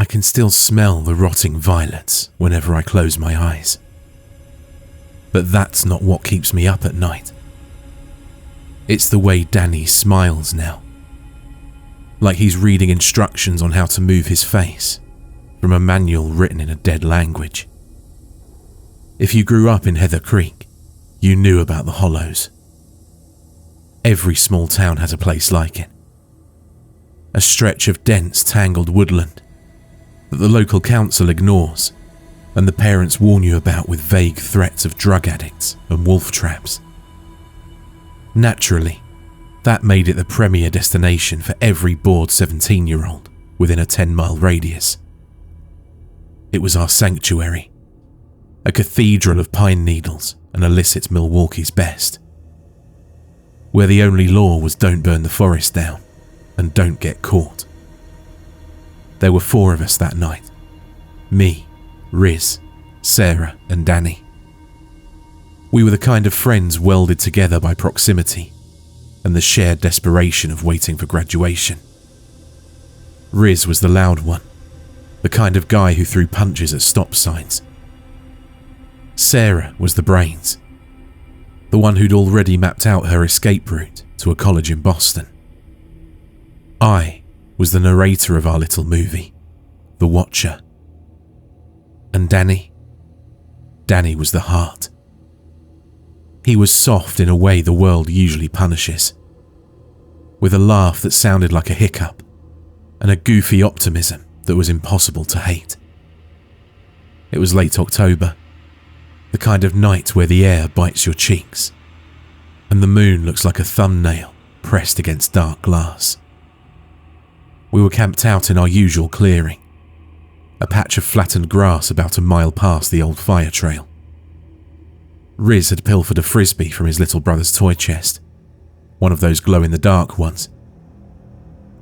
can still smell the rotting violets whenever I close my eyes. But that's not what keeps me up at night. It's the way Danny smiles now. Like he's reading instructions on how to move his face from a manual written in a dead language. If you grew up in Heather Creek, you knew about the Hollows. Every small town has a place like it. A stretch of dense, tangled woodland that the local council ignores and the parents warn you about with vague threats of drug addicts and wolf traps. Naturally, that made it the premier destination for every bored 17-year-old within a 10-mile radius. It was our sanctuary, a cathedral of pine needles and illicit Milwaukee's best, where the only law was don't burn the forest down and don't get caught. There were 4 of us that night. Me, Riz, Sarah and Danny. We were the kind of friends welded together by proximity and the shared desperation of waiting for graduation. Riz was the loud one, the kind of guy who threw punches at stop signs. Sarah was the brains, the one who'd already mapped out her escape route to a college in Boston. I was the narrator of our little movie, the watcher. And Danny was the heart. He was soft in a way the world usually punishes, with a laugh that sounded like a hiccup and a goofy optimism that was impossible to hate. It was late October, the kind of night where the air bites your cheeks and the moon looks like a thumbnail pressed against dark glass. We were camped out in our usual clearing, a patch of flattened grass about a mile past the old fire trail. Riz had pilfered a frisbee from his little brother's toy chest, one of those glow-in-the-dark ones,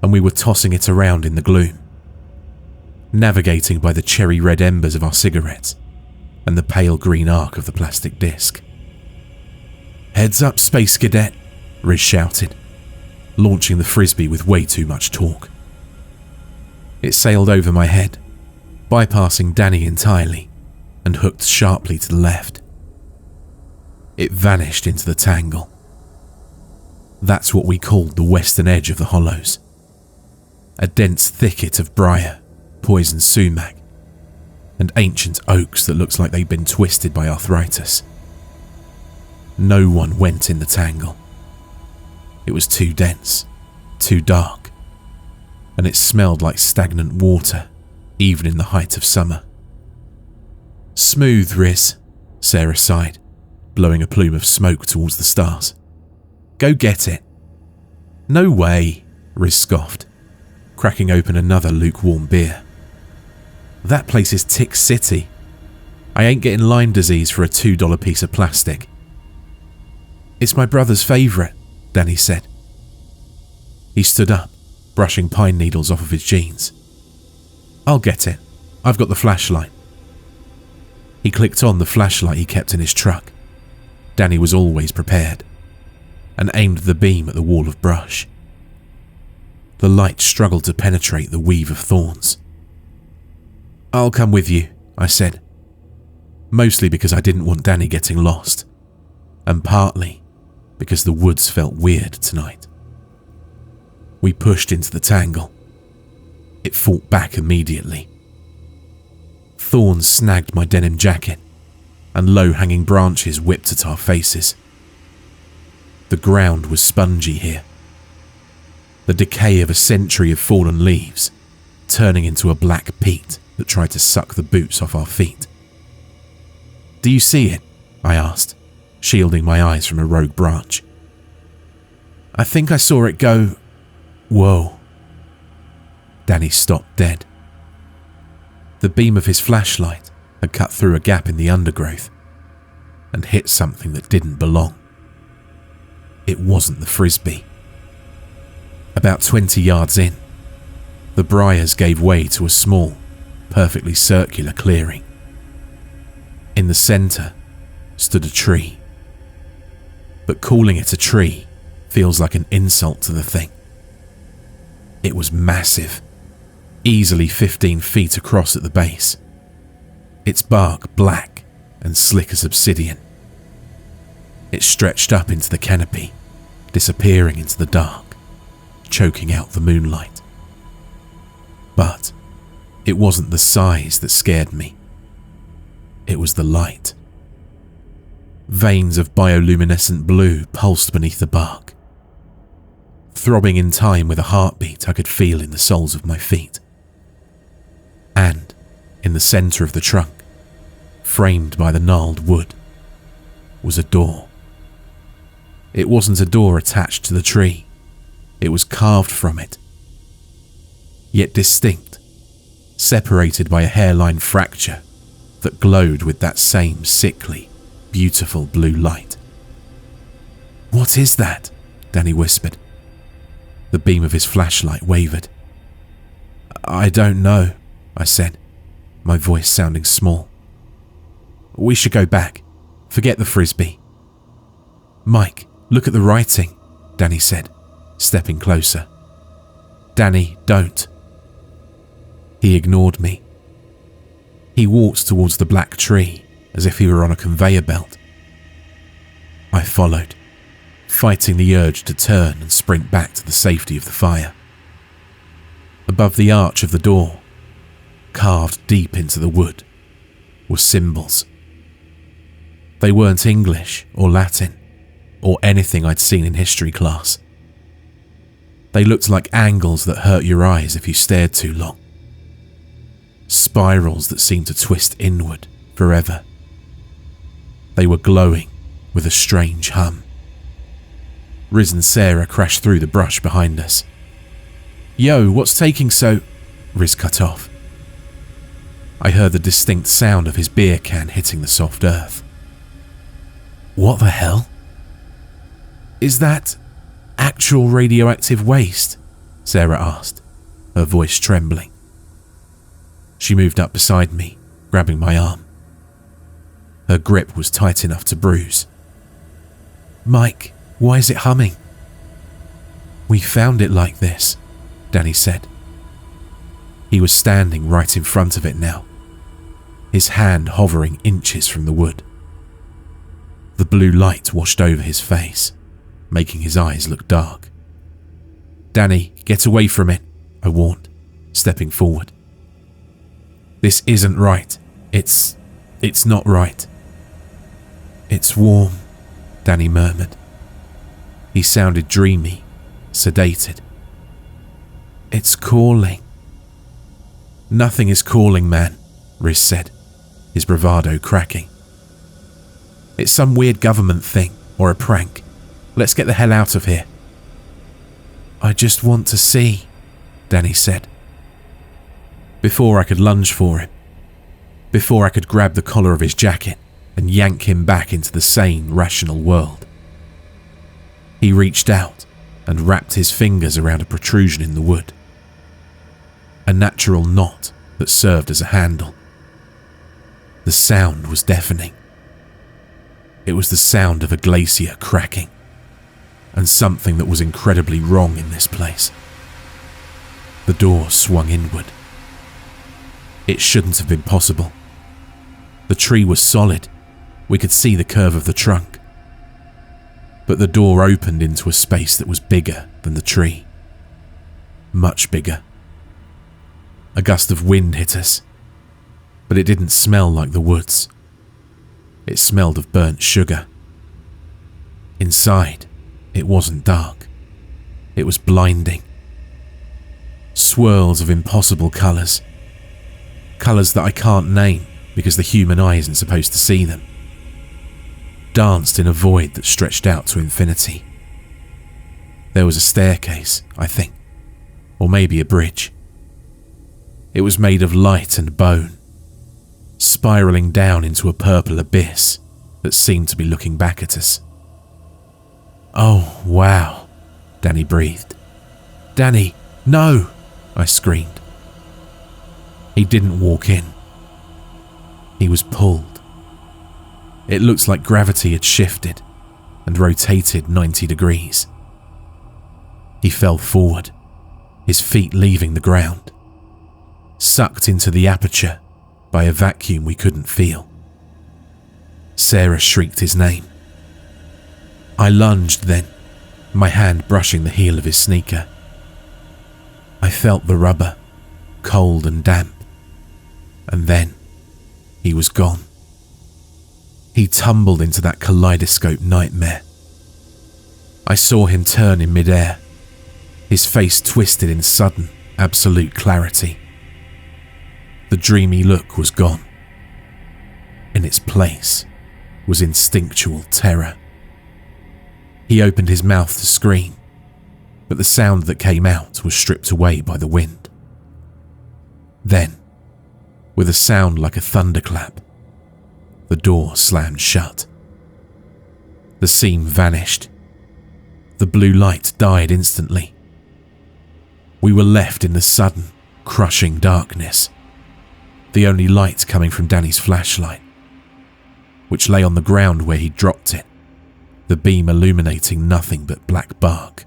and we were tossing it around in the gloom, navigating by the cherry-red embers of our cigarettes and the pale green arc of the plastic disc. "Heads up, Space Cadet," Riz shouted, launching the frisbee with way too much torque. It sailed over my head, bypassing Danny entirely, and hooked sharply to the left. It vanished into the tangle. That's what we called the western edge of the Hollows, a dense thicket of briar, poison sumac, and ancient oaks that looks like they'd been twisted by arthritis. No one went in the tangle. It was too dense, too dark, and it smelled like stagnant water, even in the height of summer. "Smooth, Riz," Sarah sighed, blowing a plume of smoke towards the stars. "Go get it." "No way," Riz scoffed, cracking open another lukewarm beer. "That place is Tick City. I ain't getting Lyme disease for a $2 piece of plastic." "It's my brother's favourite," Danny said. He stood up, brushing pine needles off of his jeans. "I'll get it. I've got the flashlight." He clicked on the flashlight he kept in his truck. Danny was always prepared, and aimed the beam at the wall of brush. The light struggled to penetrate the weave of thorns. "I'll come with you," I said, mostly because I didn't want Danny getting lost, and partly because the woods felt weird tonight. We pushed into the tangle. It fought back immediately. Thorns snagged my denim jacket, and low-hanging branches whipped at our faces. The ground was spongy here, the decay of a century of fallen leaves turning into a black peat that tried to suck the boots off our feet. "Do you see it?" I asked, shielding my eyes from a rogue branch. "I think I saw it go..." "Whoa." Danny stopped dead. The beam of his flashlight had cut through a gap in the undergrowth and hit something that didn't belong. It wasn't the frisbee. About 20 yards in, the briars gave way to a small, perfectly circular clearing. In the centre stood a tree. But calling it a tree feels like an insult to the thing. It was massive, easily 15 feet across at the base, its bark black and slick as obsidian. It stretched up into the canopy, disappearing into the dark, choking out the moonlight. But it wasn't the size that scared me. It was the light. Veins of bioluminescent blue pulsed beneath the bark, throbbing in time with a heartbeat I could feel in the soles of my feet. And in the centre of the trunk, framed by the gnarled wood, was a door. It wasn't a door attached to the tree. It was carved from it, yet distinct, separated by a hairline fracture that glowed with that same sickly, beautiful blue light. "What is that?" Danny whispered. The beam of his flashlight wavered. "I don't know," I said, my voice sounding small. "We should go back. Forget the frisbee." "Mike, look at the writing," Danny said, stepping closer. "Danny, don't." He ignored me. He walked towards the black tree as if he were on a conveyor belt. I followed, fighting the urge to turn and sprint back to the safety of the fire. Above the arch of the door, carved deep into the wood, were symbols. They weren't English or Latin or anything I'd seen in history class. They looked like angles that hurt your eyes if you stared too long. Spirals that seemed to twist inward forever. They were glowing with a strange hum. Riz and Sarah crashed through the brush behind us. "Yo, what's taking so—" Riz cut off. I heard the distinct sound of his beer can hitting the soft earth. "What the hell?" "Is that actual radioactive waste?" Sarah asked, her voice trembling. She moved up beside me, grabbing my arm. Her grip was tight enough to bruise. "Mike, why is it humming?" "We found it like this," Danny said. He was standing right in front of it now, his hand hovering inches from the wood. The blue light washed over his face, making his eyes look dark. "Danny, get away from it," I warned, stepping forward. "This isn't right. It's not right." "It's warm," Danny murmured. He sounded dreamy, sedated. "It's calling." "Nothing is calling, man," Riz said, his bravado cracking. "It's some weird government thing or a prank. Let's get the hell out of here." "I just want to see," Danny said. Before I could lunge for him, before I could grab the collar of his jacket and yank him back into the sane, rational world, he reached out and wrapped his fingers around a protrusion in the wood. A natural knot that served as a handle. The sound was deafening. It was the sound of a glacier cracking, and something that was incredibly wrong in this place. The door swung inward. It shouldn't have been possible. The tree was solid. We could see the curve of the trunk. But the door opened into a space that was bigger than the tree. Much bigger. A gust of wind hit us, but it didn't smell like the woods. It smelled of burnt sugar. Inside, it wasn't dark. It was blinding. Swirls of impossible colours. Colours that I can't name because the human eye isn't supposed to see them. Danced in a void that stretched out to infinity. There was a staircase, I think, or maybe a bridge. It was made of light and bone, spiralling down into a purple abyss that seemed to be looking back at us. "Oh, wow," Danny breathed. "Danny, no!" I screamed. He didn't walk in. He was pulled. It looked like gravity had shifted and rotated 90 degrees. He fell forward, his feet leaving the ground, sucked into the aperture by a vacuum we couldn't feel. Sarah shrieked his name. I lunged then, my hand brushing the heel of his sneaker. I felt the rubber, cold and damp, and then he was gone. He tumbled into that kaleidoscope nightmare. I saw him turn in midair, his face twisted in sudden, absolute clarity. The dreamy look was gone. In its place was instinctual terror. He opened his mouth to scream, but the sound that came out was stripped away by the wind. Then, with a sound like a thunderclap, the door slammed shut. The seam vanished. The blue light died instantly. We were left in the sudden, crushing darkness, the only light coming from Danny's flashlight, which lay on the ground where he dropped it, the beam illuminating nothing but black bark.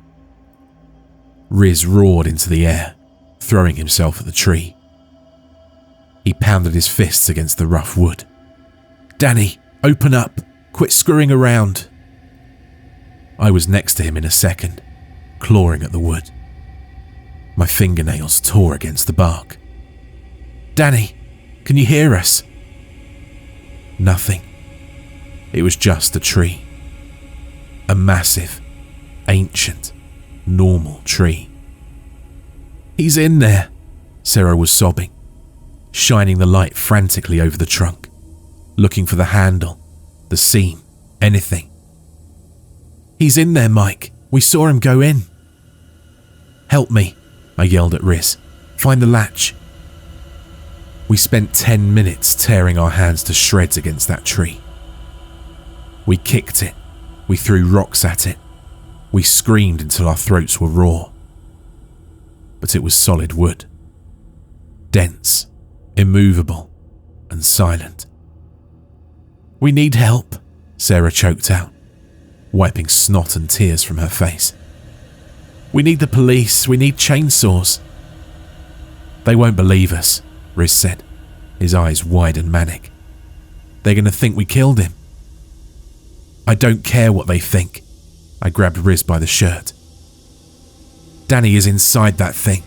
Riz roared into the air, throwing himself at the tree. He pounded his fists against the rough wood. "Danny, open up! Quit screwing around!" I was next to him in a second, clawing at the wood. My fingernails tore against the bark. "Danny, can you hear us?" Nothing. It was just a tree. A massive, ancient, normal tree. "He's in there," Sarah was sobbing, shining the light frantically over the trunk, looking for the handle, the seam, anything. "He's in there, Mike. We saw him go in." "Help me," I yelled at Riz. "Find the latch." We spent 10 minutes tearing our hands to shreds against that tree. We kicked it. We threw rocks at it. We screamed until our throats were raw. But it was solid wood. Dense, immovable, and silent. "We need help," Sarah choked out, wiping snot and tears from her face. "We need the police. We need chainsaws." "They won't believe us," Riz said, his eyes wide and manic. "They're going to think we killed him." "I don't care what they think." I grabbed Riz by the shirt. "Danny is inside that thing.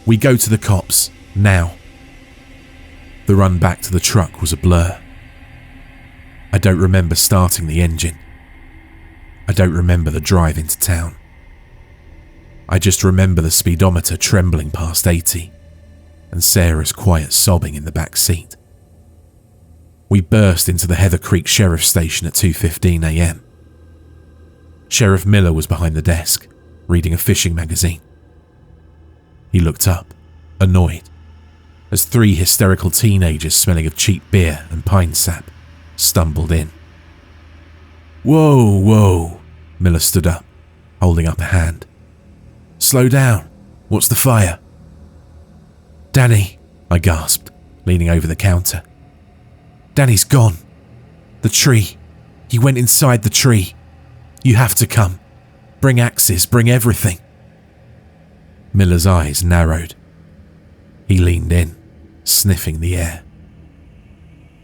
We go to the cops, now." The run back to the truck was a blur. I don't remember starting the engine. I don't remember the drive into town. I just remember the speedometer trembling past 80 and Sarah's quiet sobbing in the back seat. We burst into the Heather Creek Sheriff's Station at 2:15 a.m. Sheriff Miller was behind the desk, reading a fishing magazine. He looked up, annoyed, as 3 hysterical teenagers smelling of cheap beer and pine sap stumbled in. "Whoa, whoa," Miller stood up, holding up a hand. "Slow down. What's the fire?" "Danny," I gasped, leaning over the counter. "Danny's gone. The tree. He went inside the tree. You have to come. Bring axes, bring everything." Miller's eyes narrowed. He leaned in, sniffing the air.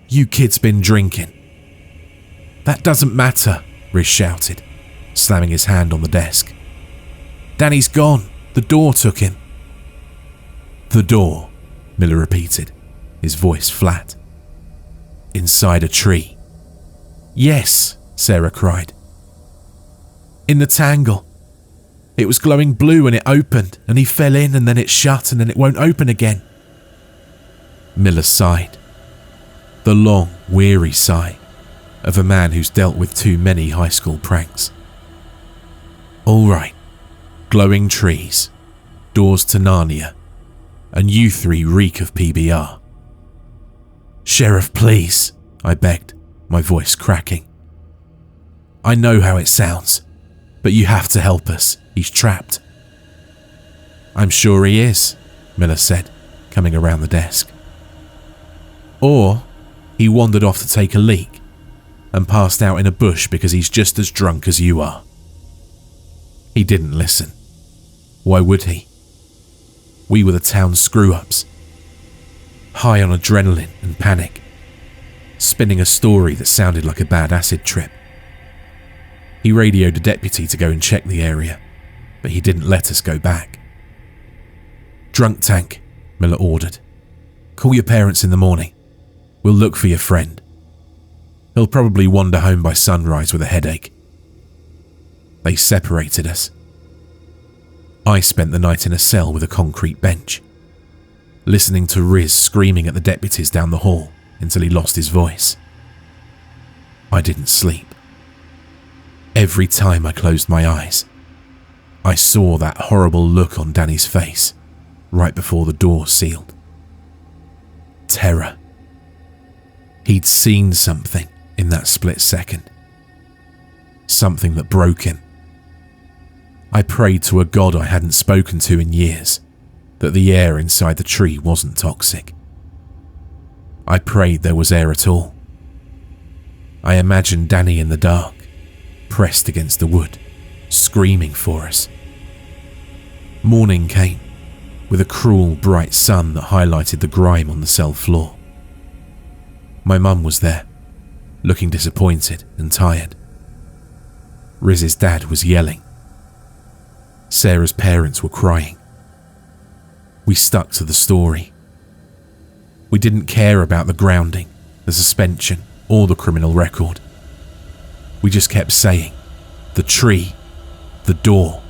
"You kids been drinking." "That doesn't matter," Riz shouted, slamming his hand on the desk. "Danny's gone. The door took him." "The door," Miller repeated, his voice flat. "Inside a tree." "Yes," Sarah cried. "In the tangle. It was glowing blue and it opened, and he fell in and then it shut and then it won't open again." Miller sighed. The long, weary sigh of a man who's dealt with too many high school pranks. "All right. Glowing trees, doors to Narnia, and you 3 reek of PBR." "Sheriff, please," I begged, my voice cracking. "I know how it sounds, but you have to help us. He's trapped." "I'm sure he is," Miller said, coming around the desk. "Or he wandered off to take a leak and passed out in a bush because he's just as drunk as you are." He didn't listen. Why would he? We were the town's screw-ups. high on adrenaline and panic, spinning a story that sounded like a bad acid trip. He radioed a deputy to go and check the area, but he didn't let us go back. "Drunk tank," Miller ordered. "Call your parents in the morning. We'll look for your friend. He'll probably wander home by sunrise with a headache." They separated us. I spent the night in a cell with a concrete bench, listening to Riz screaming at the deputies down the hall until he lost his voice. I didn't sleep. Every time I closed my eyes, I saw that horrible look on Danny's face right before the door sealed. Terror. He'd seen something in that split second. Something that broke him. I prayed to a god I hadn't spoken to in years that the air inside the tree wasn't toxic. I prayed there was air at all. I imagined Danny in the dark, pressed against the wood, screaming for us. Morning came, with a cruel, bright sun that highlighted the grime on the cell floor. My mum was there, looking disappointed and tired. Riz's dad was yelling. Sarah's parents were crying. We stuck to the story. We didn't care about the grounding, the suspension, or the criminal record. We just kept saying, the tree, the door,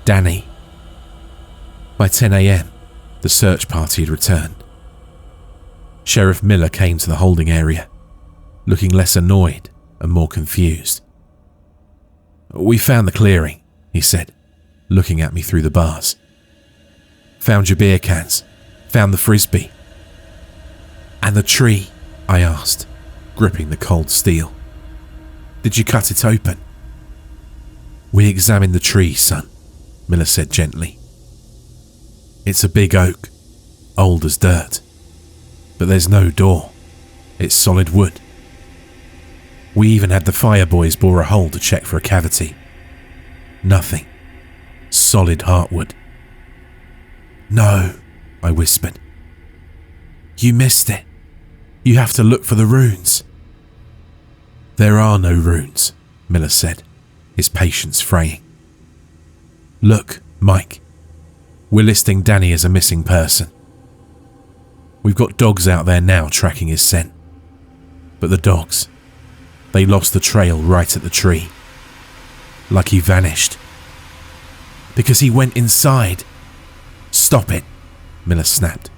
Danny. By 10 a.m, the search party had returned. Sheriff Miller came to the holding area, looking less annoyed and more confused. "We found the clearing," he said, looking at me through the bars. "Found your beer cans, found the frisbee." "And the tree?" I asked, gripping the cold steel. "Did you cut it open?" "We examined the tree, son," Miller said gently. "It's a big oak, old as dirt, but there's no door. It's solid wood. We even had the fire boys bore a hole to check for a cavity. Nothing. Solid heartwood." "No," I whispered. "You missed it. You have to look for the runes." "There are no runes," Miller said, his patience fraying. "Look, Mike, we're listing Danny as a missing person. We've got dogs out there now tracking his scent. But the dogs, they lost the trail right at the tree. Like he vanished. Because he went inside." "Stop it," Miller snapped.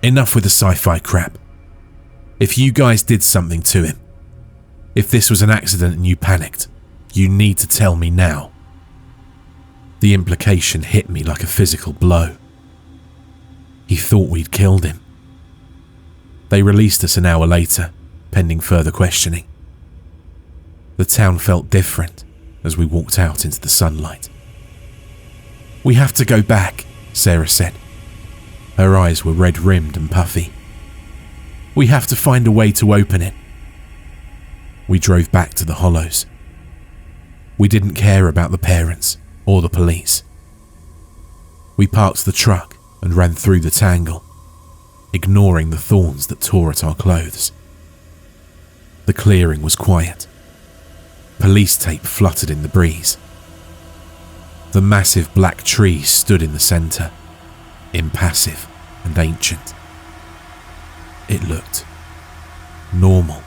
"Enough with the sci-fi crap. If you guys did something to him, if this was an accident and you panicked, you need to tell me now." The implication hit me like a physical blow. He thought we'd killed him. They released us an hour later, pending further questioning. The town felt different as we walked out into the sunlight. "We have to go back," Sarah said. Her eyes were red-rimmed and puffy. "We have to find a way to open it." We drove back to the hollows. We didn't care about the parents or the police. We parked the truck and ran through the tangle, ignoring the thorns that tore at our clothes. The clearing was quiet. Police tape fluttered in the breeze. The massive black tree stood in the centre, impassive and ancient. It looked normal.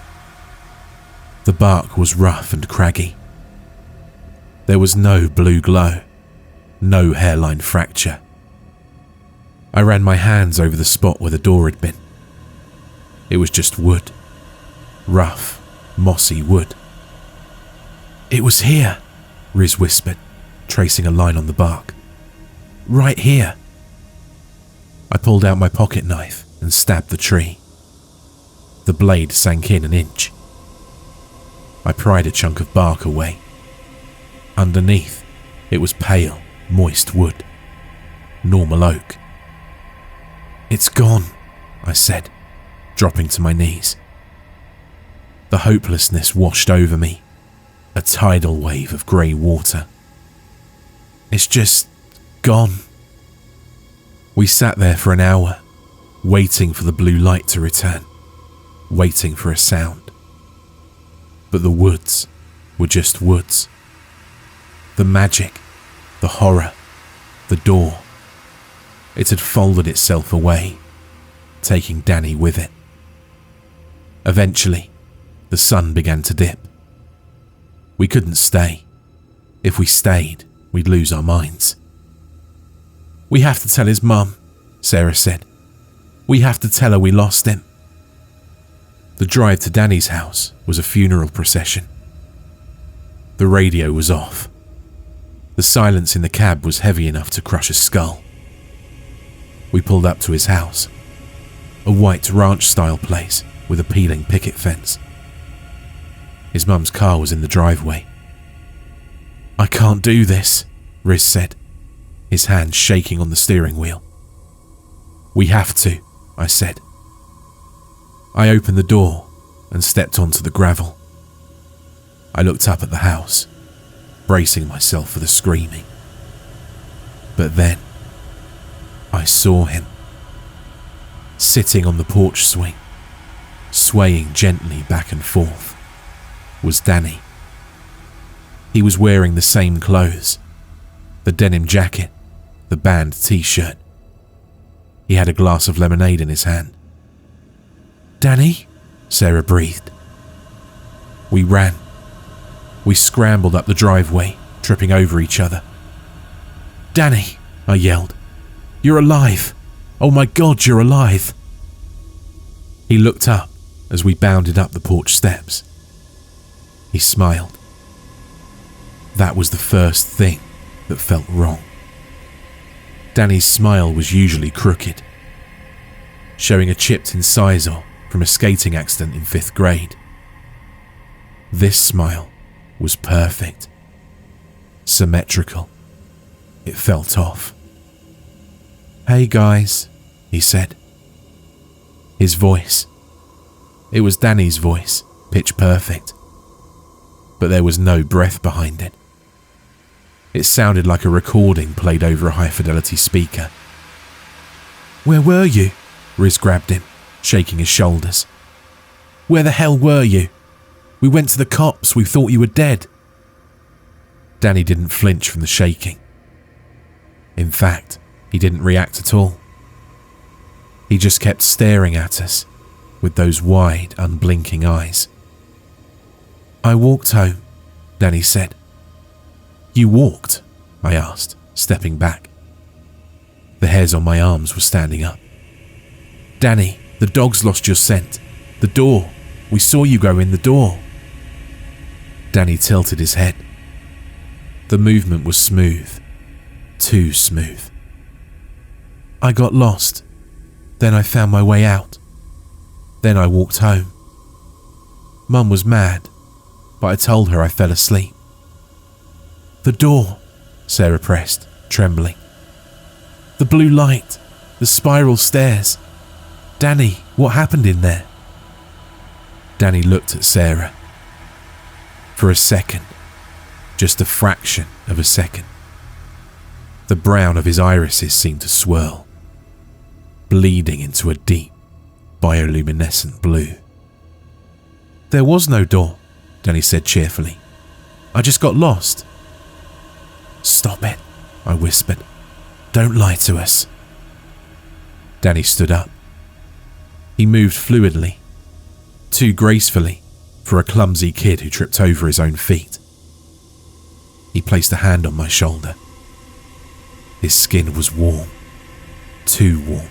The bark was rough and craggy. There was no blue glow, no hairline fracture. I ran my hands over the spot where the door had been. It was just wood. Rough, mossy wood. "It was here," Riz whispered, tracing a line on the bark. "Right here." I pulled out my pocket knife and stabbed the tree. The blade sank in an inch. I pried a chunk of bark away. Underneath, it was pale, moist wood. Normal oak. "It's gone," I said, dropping to my knees. The hopelessness washed over me, a tidal wave of grey water. "It's just gone." We sat there for an hour, waiting for the blue light to return, waiting for a sound. But the woods were just woods. The magic, the horror, the door. It had folded itself away, taking Danny with it. Eventually, the sun began to dip. We couldn't stay. If we stayed, we'd lose our minds. "We have to tell his mum," Sarah said. "We have to tell her we lost him." The drive to Danny's house was a funeral procession. The radio was off. The silence in the cab was heavy enough to crush a skull. We pulled up to his house, a white ranch-style place with a peeling picket fence. His mum's car was in the driveway. "I can't do this," Riz said, his hand shaking on the steering wheel. "We have to," I said. I opened the door and stepped onto the gravel. I looked up at the house, bracing myself for the screaming. But then, I saw him. Sitting on the porch swing, swaying gently back and forth, was Danny. He was wearing the same clothes, the denim jacket, the band t-shirt. He had a glass of lemonade in his hand. "Danny?" Sarah breathed. We ran. We scrambled up the driveway, tripping over each other. "Danny!" I yelled. "You're alive! Oh my God, you're alive!" He looked up as we bounded up the porch steps. He smiled. That was the first thing that felt wrong. Danny's smile was usually crooked, showing a chipped incisor from a skating accident in 5th grade. This smile was perfect, symmetrical. It felt off. "Hey guys," he said. His voice. It was Danny's voice, pitch perfect. But there was no breath behind it. It sounded like a recording played over a high-fidelity speaker. "Where were you?" Riz grabbed him, shaking his shoulders. "Where the hell were you? We went to the cops, we thought you were dead." Danny didn't flinch from the shaking. In fact, he didn't react at all. He just kept staring at us with those wide, unblinking eyes. "I walked home," Danny said. "You walked?" I asked, stepping back. The hairs on my arms were standing up. "Danny, the dogs lost your scent. The door. We saw you go in the door." Danny tilted his head. The movement was smooth. Too smooth. "I got lost. Then I found my way out. Then I walked home. Mum was mad, but I told her I fell asleep." "The door," Sarah pressed, trembling. "The blue light, the spiral stairs. Danny, what happened in there?" Danny looked at Sarah. For a second, just a fraction of a second, the brown of his irises seemed to swirl, bleeding into a deep, bioluminescent blue. "There was no door," Danny said cheerfully. "I just got lost." "Stop it," I whispered. "Don't lie to us." Danny stood up. He moved fluidly, too gracefully for a clumsy kid who tripped over his own feet. He placed a hand on my shoulder. His skin was warm, too warm.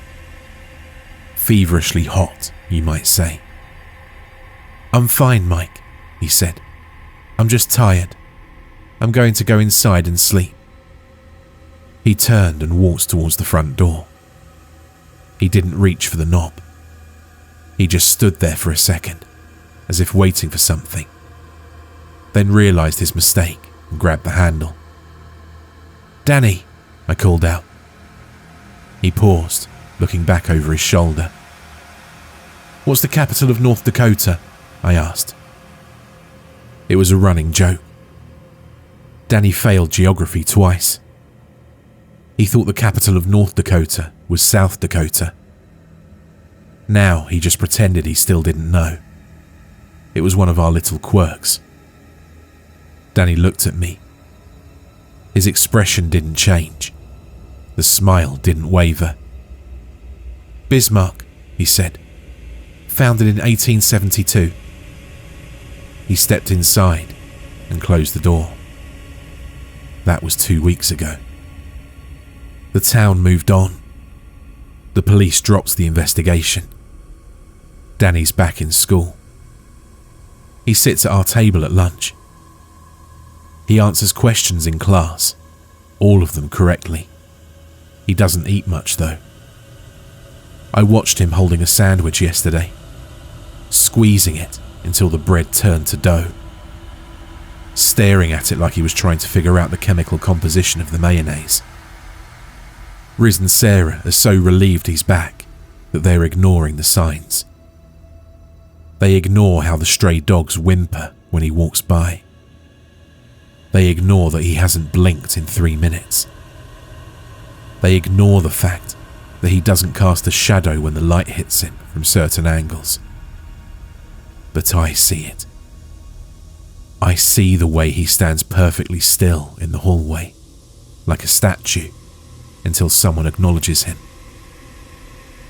Feverishly hot, you might say. "I'm fine, Mike," he said. "I'm just tired. I'm going to go inside and sleep." He turned and walked towards the front door. He didn't reach for the knob. He just stood there for a second, as if waiting for something, then realized his mistake and grabbed the handle. "Danny," I called out. He paused, looking back over his shoulder. "What's the capital of North Dakota?" I asked. It was a running joke. Danny failed geography twice. He thought the capital of North Dakota was South Dakota. Now he just pretended he still didn't know. It was one of our little quirks. Danny looked at me. His expression didn't change. The smile didn't waver. Bismarck, he said. Founded in 1872. He stepped inside and closed the door. That was 2 weeks ago. The town moved on. The police dropped the investigation. Danny's back in school. He sits at our table at lunch. He answers questions in class, all of them correctly. He doesn't eat much though. I watched him holding a sandwich yesterday, squeezing it until the bread turned to dough, staring at it like he was trying to figure out the chemical composition of the mayonnaise. Riz and Sarah are so relieved he's back that they're ignoring the signs. They ignore how the stray dogs whimper when he walks by. They ignore that he hasn't blinked in 3 minutes. They ignore the fact that he doesn't cast a shadow when the light hits him from certain angles. But I see it. I see the way he stands perfectly still in the hallway, like a statue, until someone acknowledges him.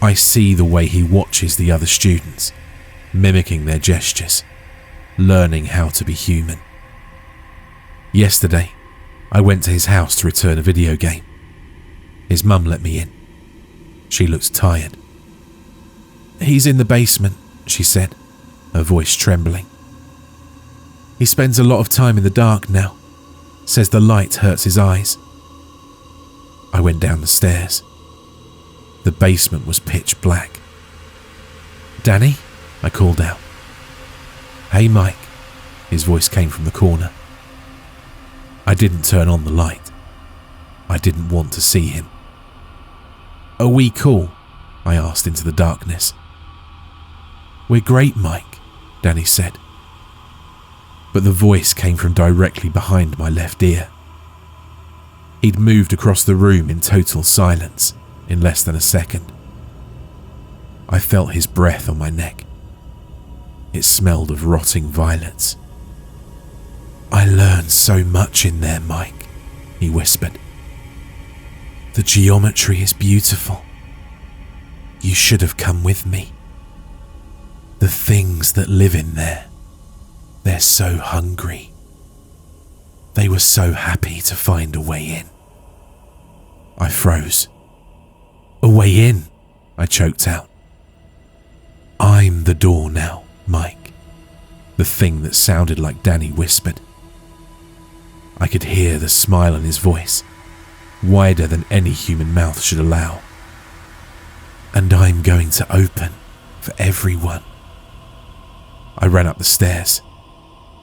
I see the way he watches the other students, mimicking their gestures, learning how to be human. Yesterday, I went to his house to return a video game. His mum let me in. She looks tired. He's in the basement, she said, her voice trembling. He spends a lot of time in the dark now, says the light hurts his eyes. I went down the stairs. The basement was pitch black. Danny? I called out. Hey Mike, his voice came from the corner. I didn't turn on the light. I didn't want to see him. Are we cool? I asked into the darkness. We're great, Mike, Danny said. But the voice came from directly behind my left ear. He'd moved across the room in total silence in less than a second. I felt his breath on my neck. It smelled of rotting violets. I learned so much in there, Mike, he whispered. The geometry is beautiful. You should have come with me. The things that live in there, they're so hungry. They were so happy to find a way in. I froze. A way in, I choked out. I'm the door now, Mike. The thing that sounded like Danny whispered. I could hear the smile in his voice, wider than any human mouth should allow. And I'm going to open for everyone. I ran up the stairs.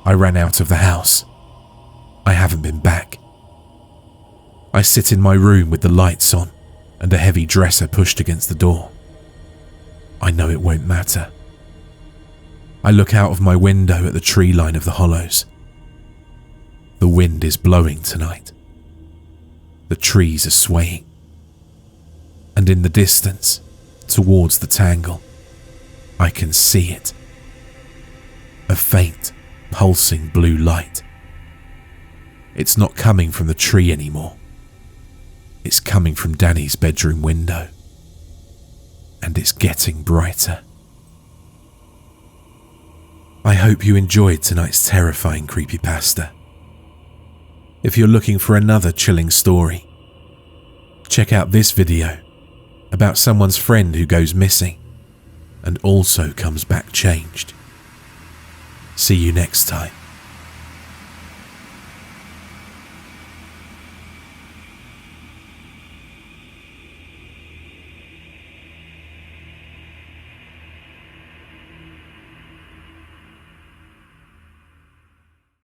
I ran out of the house. I haven't been back. I sit in my room with the lights on and a heavy dresser pushed against the door. I know it won't matter. I look out of my window at the tree line of the hollows. The wind is blowing tonight. The trees are swaying. And in the distance, towards the tangle, I can see it. A faint, pulsing blue light. It's not coming from the tree anymore. It's coming from Danny's bedroom window. And it's getting brighter. I hope you enjoyed tonight's terrifying creepypasta. If you're looking for another chilling story, check out this video about someone's friend who goes missing and also comes back changed. See you next time.